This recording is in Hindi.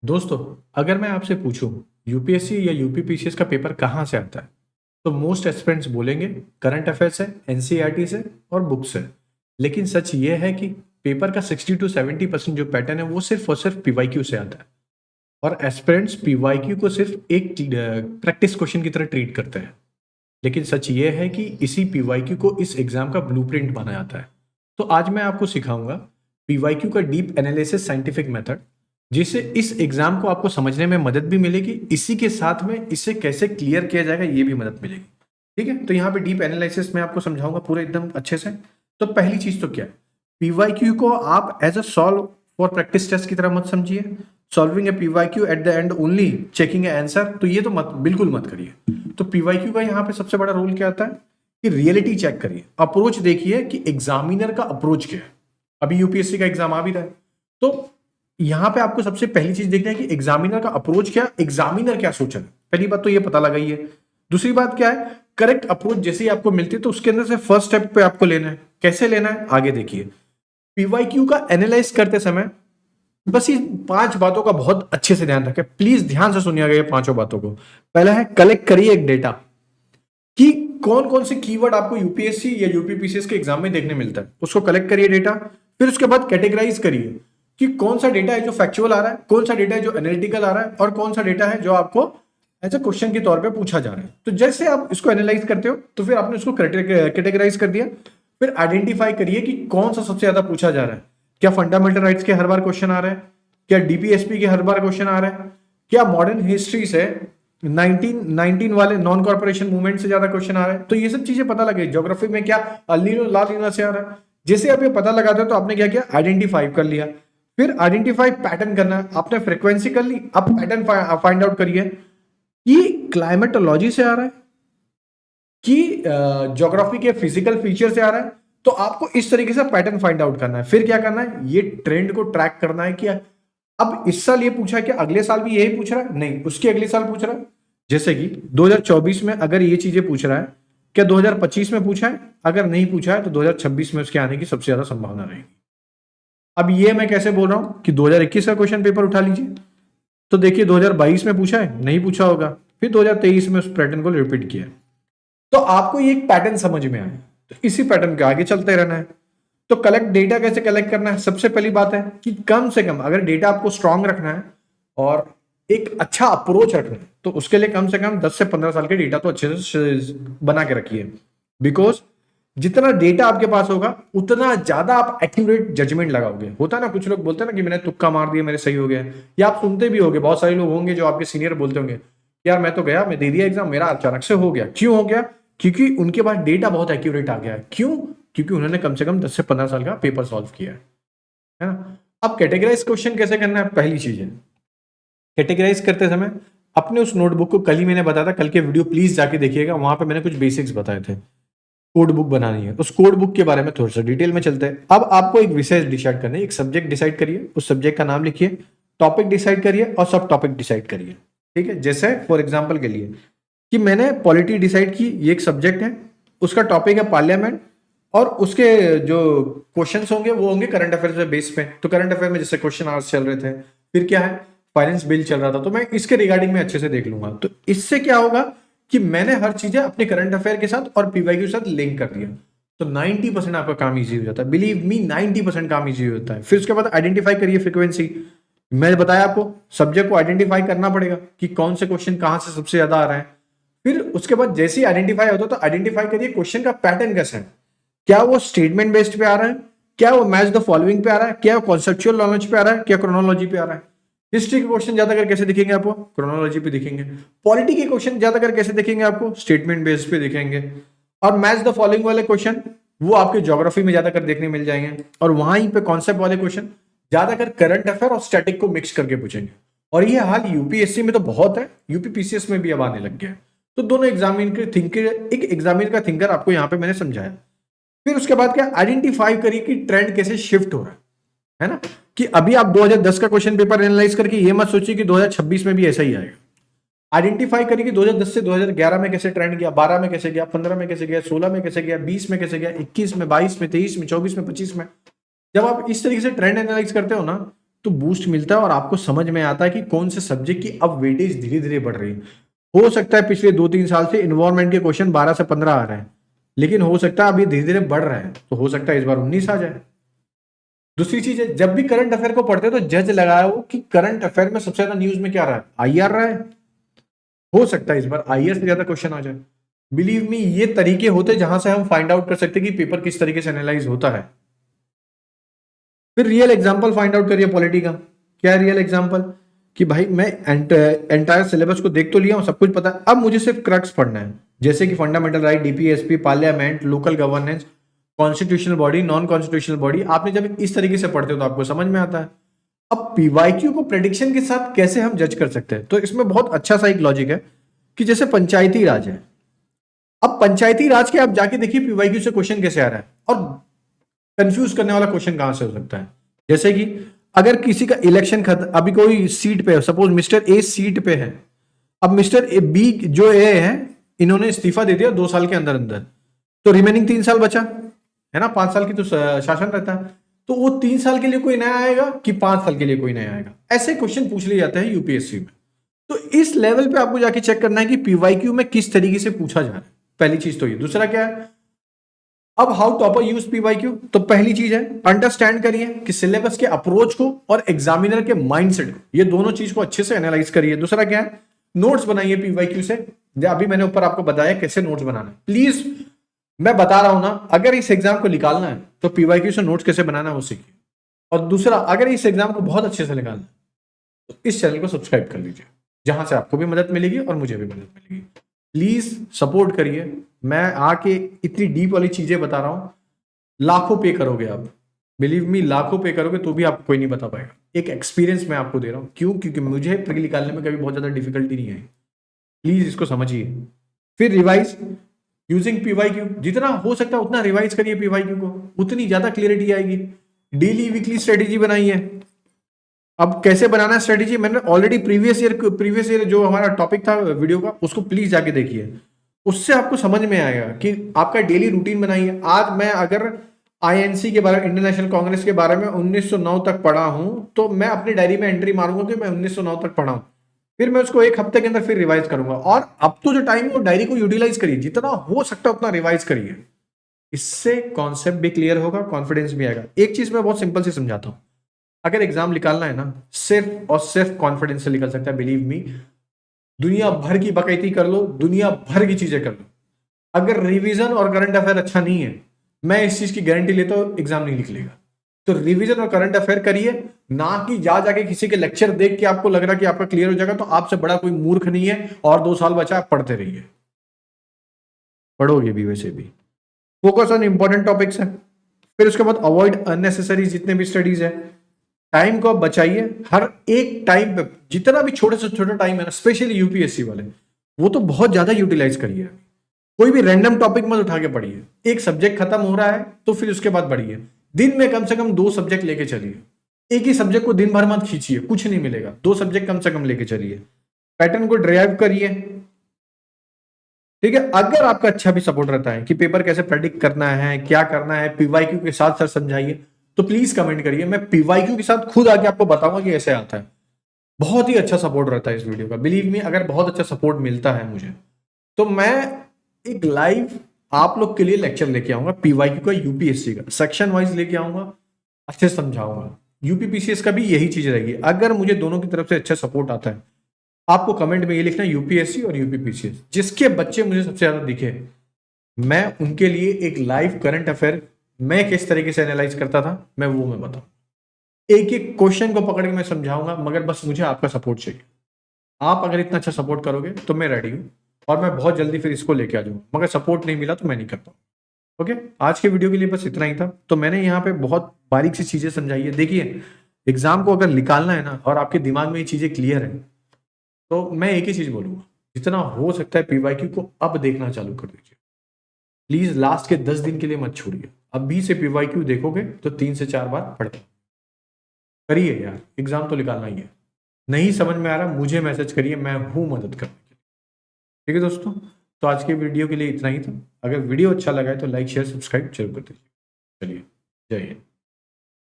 दोस्तों, अगर मैं आपसे पूछूं यूपीएससी या यूपीपीसीएस का पेपर कहाँ से आता है, तो मोस्ट एस्पिरेंट्स बोलेंगे करंट अफेयर से, एनसीईआरटी से और बुक से। लेकिन सच ये है कि पेपर का 60 to 70% जो पैटर्न है वो सिर्फ और सिर्फ पीवाईक्यू से आता है। और एस्पिरेंट्स पीवाईक्यू को सिर्फ एक प्रैक्टिस क्वेश्चन की तरह ट्रीट करते हैं। लेकिन सच ये है कि इसी पीवाईक्यू को इस एग्जाम का ब्लूप्रिंट माना जाता है। तो आज मैं आपको सिखाऊंगा पीवाईक्यू का डीप एनालिसिस साइंटिफिक मेथड, जिससे इस एग्जाम को आपको समझने में मदद भी मिलेगी, इसी के साथ में इसे कैसे क्लियर किया जाएगा ये भी मदद मिलेगी। ठीक है, तो यहाँ पे डीप एनालिसिस में आपको समझाऊंगा पूरे एकदम अच्छे से। तो पहली चीज तो क्या है, पीवाईक्यू को आप as a solve for practice test की तरह मत समझिए। Solving a PYQ at the end only checking a answer, तो ये तो मत, बिल्कुल मत करिए। तो पीवाईक्यू का यहाँ पे सबसे बड़ा रोल क्या आता है कि रियलिटी चेक करिए, अप्रोच देखिए कि एग्जामिनर का अप्रोच क्या है। अभी यूपीएससी का एग्जाम आ भी रहा है, तो यहाँ पे आपको सबसे पहली चीज देखना है कि एग्जामिनर का अप्रोच क्या, एग्जामिनर क्या सोच रहा है। पहली बात तो ये पता लगाइए। दूसरी बात क्या है, करेक्ट अप्रोच जैसे ही आपको मिलती है तो उसके अंदर से फर्स्ट स्टेप पे आपको लेना है। कैसे लेना है आगे देखिए। पीवाईक्यू का एनालाइज करते समय बस ये 5 बातों का बहुत अच्छे से ध्यान रखें, प्लीज ध्यान से सुनिएगा ये 5 बातों को। पहला है, कलेक्ट करिए एक डेटा कि कौन कौन से कीवर्ड आपको यूपीएससी या यूपीपीसीएस के एग्जाम में देखने मिलता है, उसको कलेक्ट करिए डेटा। फिर उसके बाद कैटेगराइज करिए कि कौन सा डेटा है जो फैक्चुअल आ रहा है, कौन सा डेटा है जो एनालिटिकल आ रहा है, और कौन सा डेटा है जो आपको एज ए क्वेश्चन के तौर पे पूछा जा रहा है। तो जैसे आप इसको एनालाइज करते हो तो फिर आपने उसको कैटेगराइज कर दिया। फिर आइडेंटिफाई करिए कि कौन सा सबसे ज्यादा पूछा जा रहा है। क्या फंडामेंटल राइट्स के हर बार क्वेश्चन आ रहे हैं, क्या डीपीएसपी के हर बार क्वेश्चन आ रहे हैं, क्या मॉडर्न हिस्ट्री से 1919 वाले नॉन कॉर्पोरेशन मूवमेंट से ज्यादा क्वेश्चन आ रहे हैं। तो ये सब चीजें पता लगे। ज्योग्राफी में क्या अलीनो लालीना से आ रहा है। जैसे आप ये पता लगाते हो तो आपने क्या किया, आइडेंटिफाई कर लिया। फिर आइडेंटिफाई पैटर्न करना है, आपने फ्रीक्वेंसी कर ली, अब पैटर्न फाइंड आउट करिए कि क्लाइमेटोलॉजी से आ रहा है कि ज्योग्राफी के फिजिकल फीचर से आ रहा है। तो आपको इस तरीके से पैटर्न फाइंड आउट करना है। फिर क्या करना है, ये ट्रेंड को ट्रैक करना है कि अब इस साल ये पूछा है कि अगले साल भी यही पूछ रहा है, नहीं उसके अगले साल पूछ रहा है। जैसे कि 2024 में अगर ये चीजें पूछ रहा है, क्या 2025 में पूछा है? अगर नहीं पूछा है तो 2026 में उसके आने की सबसे ज्यादा संभावना रहेगी। अब ये मैं कैसे बोल रहा हूं कि 2021 का क्वेश्चन पेपर उठा लीजिए, तो देखिए 2022 में पूछा है, नहीं पूछा होगा, फिर 2023 में उस पैटर्न को रिपीट किया। तो आपको ये एक पैटर्न समझ में आए, तो इसी पैटर्न के आगे चलते रहना है। तो कलेक्ट डेटा कैसे कलेक्ट करना है, सबसे पहली बात है कि कम से कम अगर डेटा आपको स्ट्रांग रखना है और एक अच्छा अप्रोच रखना है तो उसके लिए कम से कम 10 से 15 साल के डेटा तो अच्छे से बना के रखिए। बिकॉज जितना डेटा आपके पास होगा उतना ज्यादा आप एक्यूरेट जजमेंट लगाओगे। होता है ना, कुछ लोग बोलते हैं ना कि मैंने तुक्का मार दिया, मेरे सही हो गया। या आप सुनते भी होंगे, बहुत सारे लोग होंगे जो आपके सीनियर बोलते होंगे, यार मैं तो गया, मैं दे दिया एग्जाम, मेरा अचानक से हो गया। क्यों हो गया? क्योंकि उनके पास डेटा बहुत एक्यूरेट आ गया है। क्यों? क्योंकि उन्होंने कम से कम 10 से 15 साल का पेपर सॉल्व किया है ना। अब कैटेगराइज क्वेश्चन कैसे करना है, पहली चीज है कैटेगराइज करते समय अपने उस नोटबुक को, कल ही मैंने बताया था, कल के वीडियो प्लीज जाके देखिएगा, वहां पे मैंने कुछ बेसिक्स बताए थे। कोड बुक बनानी है, उस कोड बुक के बारे में थोड़ा सा डिटेल में चलते हैं। अब आपको एक विषय डिसाइड करना है, एक सब्जेक्ट डिसाइड करिए, उस सब्जेक्ट का नाम लिखिए, टॉपिक डिसाइड करिए और सब टॉपिक डिसाइड करिए। ठीक है, जैसे फॉर एग्जाम्पल के लिए कि मैंने पॉलिटी डिसाइड की, ये एक सब्जेक्ट है, उसका टॉपिक है पार्लियामेंट, और उसके जो क्वेश्चंस होंगे वो होंगे करंट अफेयर्स पे बेस पे। तो करंट अफेयर में जैसे क्वेश्चन आवर्स चल रहे थे, फिर क्या है, फाइनेंस बिल चल रहा था, तो मैं इसके रिगार्डिंग में अच्छे से देख लूंगा। तो इससे क्या होगा कि मैंने हर चीजें अपने करंट अफेयर के साथ और पीवाईक्यू के साथ लिंक कर दिया। तो 90% आपका काम इजी हो जाता है, बिलीव मी 90% काम इजी होता है। फिर उसके बाद आइडेंटिफाई करिए फ्रीक्वेंसी। मैं बताया आपको सब्जेक्ट को आइडेंटिफाई करना पड़ेगा कि कौन से क्वेश्चन कहां से सबसे ज्यादा आ रहा है। फिर उसके बाद जैसे ही आइडेंटिफाई होता है तो आइडेंटिफाई करिए क्वेश्चन का पैटर्न कैसा है। क्या वो स्टेटमेंट बेस्ड पे आ रहा है, क्या वो मैच द फॉलोइंग पे आ रहा है, क्या वो कॉन्सेप्चुअल नॉलेज पे आ रहा है, क्या क्रोनोलॉजी पे आ रहा है। हिस्ट्री के क्वेश्चन ज्यादा कर कैसे दिखेंगे आपको, क्रोनोलॉजी पे दिखेंगे। पॉलिटी के क्वेश्चन ज्यादा कर कैसे दिखेंगे आपको, स्टेटमेंट बेस्ड पे दिखेंगे। और मैच द फॉलोइंग वाले क्वेश्चन वो आपके ज्योग्राफी में ज्यादा कर देखने मिल जाएंगे। और वहीं पे कॉन्सेप्ट वाले क्वेश्चन ज्यादातर करंट अफेयर और स्टैटिक को मिक्स करके पूछेंगे। और ये हाल यूपीएससी में तो बहुत है, यूपीपीसीएस में भी अब आने लग गया है। तो दोनों एग्जामिन के थिंकर, एक एग्जामिन का थिंकर आपको यहाँ पे मैंने समझाया। फिर उसके बाद क्या, आइडेंटिफाई करिए कि ट्रेंड कैसे शिफ्ट हो रहा है ना। कि अभी आप 2010 का क्वेश्चन पेपर एनालाइज करके ये मत सोचिए कि 2026 में भी ऐसा ही आएगा। आइडेंटिफाई करिए कि 2010 से 2011 में कैसे ट्रेंड गया, 12 में कैसे गया, 15 में कैसे गया, 16 में कैसे गया, 20 में कैसे गया, 21 में, 22 में, 23 में, 24 में, 25 में। जब आप इस तरीके से ट्रेंड एनालाइज करते हो ना, तो बूस्ट मिलता है और आपको समझ में आता है कि कौन से सब्जेक्ट की अब वेटेज धीरे धीरे बढ़ रही है। हो सकता है पिछले 2-3 साल से इन्वायरमेंट के क्वेश्चन 12 से 15 आ रहे हैं, लेकिन हो सकता है अभी धीरे धीरे बढ़ रहे हैं, तो हो सकता है इस बार 19 आ जाए। दूसरी चीज है, जब भी करंट अफेयर को पढ़ते हो तो जज लगाओ कि करंट अफेयर में सबसे ज्यादा न्यूज में क्या रहा है, आईआर रहा है। हो सकता है इस बार आईआर से ज्यादा क्वेश्चन आ जाए। बिलीव मी, ये तरीके होते जहां से हम फाइंड आउट कर सकते हैं कि पेपर किस तरीके से एनालाइज होता है। फिर रियल एग्जांपल फाइंड आउट करिए पॉलिटी का। क्या रियल एग्जांपल? कि भाई मैं एंटायर सिलेबस को देख तो लिया हूं, सब कुछ पता है, अब मुझे सिर्फ क्रक्स पढ़ना है, जैसे कि fundamental right, DPSP, parliament, local governance, constitutional body, non constitutional body. आपने जब इस तरीके से पढ़ते हो तो आपको समझ में आता है। अब पीवाईक्यू को प्रेडिक्शन के साथ कैसे हम जज कर सकते हैं, तो इसमें बहुत अच्छा सा एक लॉजिक है कि जैसे पंचायती राज है, अब पंचायती राज के आप जाके देखिए पीवाईक्यू से क्वेश्चन कैसे आ रहा है, और कंफ्यूज करने वाला क्वेश्चन कहां से हो सकता है। जैसे कि अगर किसी का इलेक्शन अभी कोई सीट पे है, सपोज मिस्टर ए सीट पे है, अब मिस्टर बी जो ए है, इन्होंने इस्तीफा दे दिया 2 साल के अंदर अंदर, तो रिमेनिंग 3 साल बचा है ना, 5 साल की तो शासन रहता है, तो वो 3 साल के लिए कोई नया आएगा कि 5 साल के लिए कोई नया आएगा, ऐसे क्वेश्चन पूछ लिए जाते हैं यूपीएससी में। तो इस लेवल पे आपको जाके चेक करना है कि पीवाईक्यू में किस तरीके से पूछा जा रहा है। पहली चीज तो ये। दूसरा क्या है, अब हाउ टॉपर यूज पीवाईक्यू, तो पहली चीज है अंडरस्टैंड करिए कि सिलेबस के अप्रोच को और एग्जामिनर के माइंडसेट को, ये दोनों चीज को अच्छे से एनालाइज करिए। दूसरा क्या है, नोट्स बनाइए पीवाईक्यू से। अभी मैंने ऊपर आपको बताया कैसे नोट्स बनाना है। प्लीज मैं बता रहा हूं ना, अगर इस एग्जाम को निकालना है तो पीवाईक्यू से नोट्स कैसे बनाना है वो सीखिए। और दूसरा, अगर इस एग्जाम को बहुत अच्छे से निकालना है तो इस चैनल को सब्सक्राइब कर लीजिए, जहां से आपको भी मदद मिलेगी और मुझे भी मदद मिलेगी। प्लीज सपोर्ट करिए। मैं आके इतनी डीप वाली चीजें बता रहा हूं, लाखों पे करोगे आप, बिलीव मी, लाखों पे करोगे तो भी आपको कोई नहीं बता पाएगा। एक एक्सपीरियंस मैं आपको दे रहा हूं। क्यों? क्योंकि मुझे प्री निकालने में कभी बहुत ज्यादा डिफिकल्टी नहीं आई। प्लीज इसको समझिए। फिर रिवाइज यूजिंग पीवाईक्यू, जितना हो सकता है उतना रिवाइज करिए पीवाईक्यू को, उतनी ज्यादा क्लियरिटी आएगी। डेली वीकली स्ट्रेटेजी बनाइए। अब कैसे बनाना है स्ट्रेटेजी, मैंने ऑलरेडी प्रीवियस ईयर जो हमारा टॉपिक था वीडियो का, उसको प्लीज जाके देखिए, उससे आपको समझ में आएगा कि आपका डेली रूटीन बनाइए। आज मैं अगर आईएनसी के बारे में, इंडियन नेशनल कांग्रेस के बारे में 1909 तक पढ़ा हूं, तो मैं अपनी डायरी में एंट्री मारूंगा कि मैं 1909 तक पढ़ा हूं। फिर मैं उसको एक हफ्ते के अंदर फिर रिवाइज करूंगा। और अब तो जो टाइम है वो डायरी को यूटिलाइज करिए, जितना हो सकता है उतना रिवाइज करिए। इससे कॉन्सेप्ट भी क्लियर होगा, कॉन्फिडेंस भी आएगा। एक चीज मैं बहुत सिंपल से समझाता हूं, अगर एग्जाम निकालना है ना, सिर्फ और सिर्फ कॉन्फिडेंस से निकल सकता है। बिलीव मी, दुनिया भर की बकैती कर लो, दुनिया भर की चीजें कर लो, अगर रिवीजन और करंट अफेयर अच्छा नहीं है, मैं इस चीज की गारंटी लेता हूं एग्जाम नहीं निकलेगा। तो रिवीजन और करंट अफेयर करिए, ना कि जा जाके किसी के लेक्चर देख के आपको लग रहा कि आपका क्लियर हो जाएगा। तो आपसे बड़ा कोई मूर्ख नहीं है, और 2 साल बचा, आप पढ़ते रहिए, पढ़ोगे भी वैसे भी। फोकस ऑन इंपॉर्टेंट टॉपिक्स है। फिर उसके बाद अवॉइड अननेसेसरी जितने भी स्टडीज है, टाइम को आप बचाइए। हर एक टाइम पे जितना भी छोटे से छोटा टाइम है ना, स्पेशली यूपीएससी वाले, वो तो बहुत ज्यादा यूटिलाइज करिए। कोई भी रैंडम टॉपिक मत उठा के पढ़िए। एक सब्जेक्ट खत्म हो रहा है तो फिर उसके बाद पढ़िए। दिन में कम से कम 2 सब्जेक्ट लेके चलिए। एक ही सब्जेक्ट को दिन भर मत खींचिए, कुछ नहीं मिलेगा। 2 सब्जेक्ट कम से कम लेके चलिए। पैटर्न को ड्राइव करिए, ठीक है। अगर आपका अच्छा भी सपोर्ट रहता है कि पेपर कैसे प्रेडिक्ट करना है, क्या करना है, पीवाईक्यू के साथ साथ समझाइए, तो प्लीज कमेंट करिए। मैं पीवाईक्यू के साथ खुद आके आपको बताऊंगा कि ऐसे आता है। बहुत ही अच्छा सपोर्ट रहता है इस वीडियो का, बिलीव मी। अगर बहुत अच्छा सपोर्ट मिलता है मुझे, तो मैं एक लाइव आप लोग के लिए लेक्चर लेके आऊंगा पीवाईक्यू का, यूपीएससी का सेक्शन वाइज लेके आऊंगा, अच्छे से समझाऊंगा। यूपीपीसीएस का भी यही चीज रहेगी। अगर मुझे दोनों की तरफ से अच्छा सपोर्ट आता है, आपको कमेंट में ये लिखना यूपीएससी और यूपीपीसीएस, जिसके बच्चे मुझे सबसे ज्यादा दिखे, मैं उनके लिए एक लाइव करंट अफेयर मैं किस तरीके से एनालाइज करता था, मैं बताऊं। एक एक क्वेश्चन को पकड़ के मैं समझाऊंगा, मगर बस मुझे आपका सपोर्ट चाहिए। आप अगर इतना अच्छा सपोर्ट करोगे तो मैं रेडी हूं, और मैं बहुत जल्दी फिर इसको लेके आ जाऊंगा। मगर सपोर्ट नहीं मिला तो मैं नहीं कर पाऊंगा। ओके, आज के वीडियो के लिए बस इतना ही था। तो मैंने यहाँ पे बहुत बारीक सी चीजें समझाई है। देखिए, एग्जाम को अगर निकालना है ना, और आपके दिमाग में ये चीजें क्लियर है, तो मैं एक ही चीज बोलूंगा, जितना हो सकता है पीवाईक्यू को अब देखना चालू कर दीजिए। प्लीज लास्ट के 10 दिन के लिए मत छोड़िए। अभी से पीवाईक्यू देखोगे तो 3 से 4 बार पढ़ते करिए यार, एग्जाम तो निकालना ही है। नहीं समझ में आ रहा, मुझे मैसेज करिए, मैं हूं मदद करने के लिए। ठीक है दोस्तों, तो आज के वीडियो के लिए इतना ही था। अगर वीडियो अच्छा लगा है तो लाइक शेयर सब्सक्राइब जरूर कर दीजिए। चलिए, जय हिंद।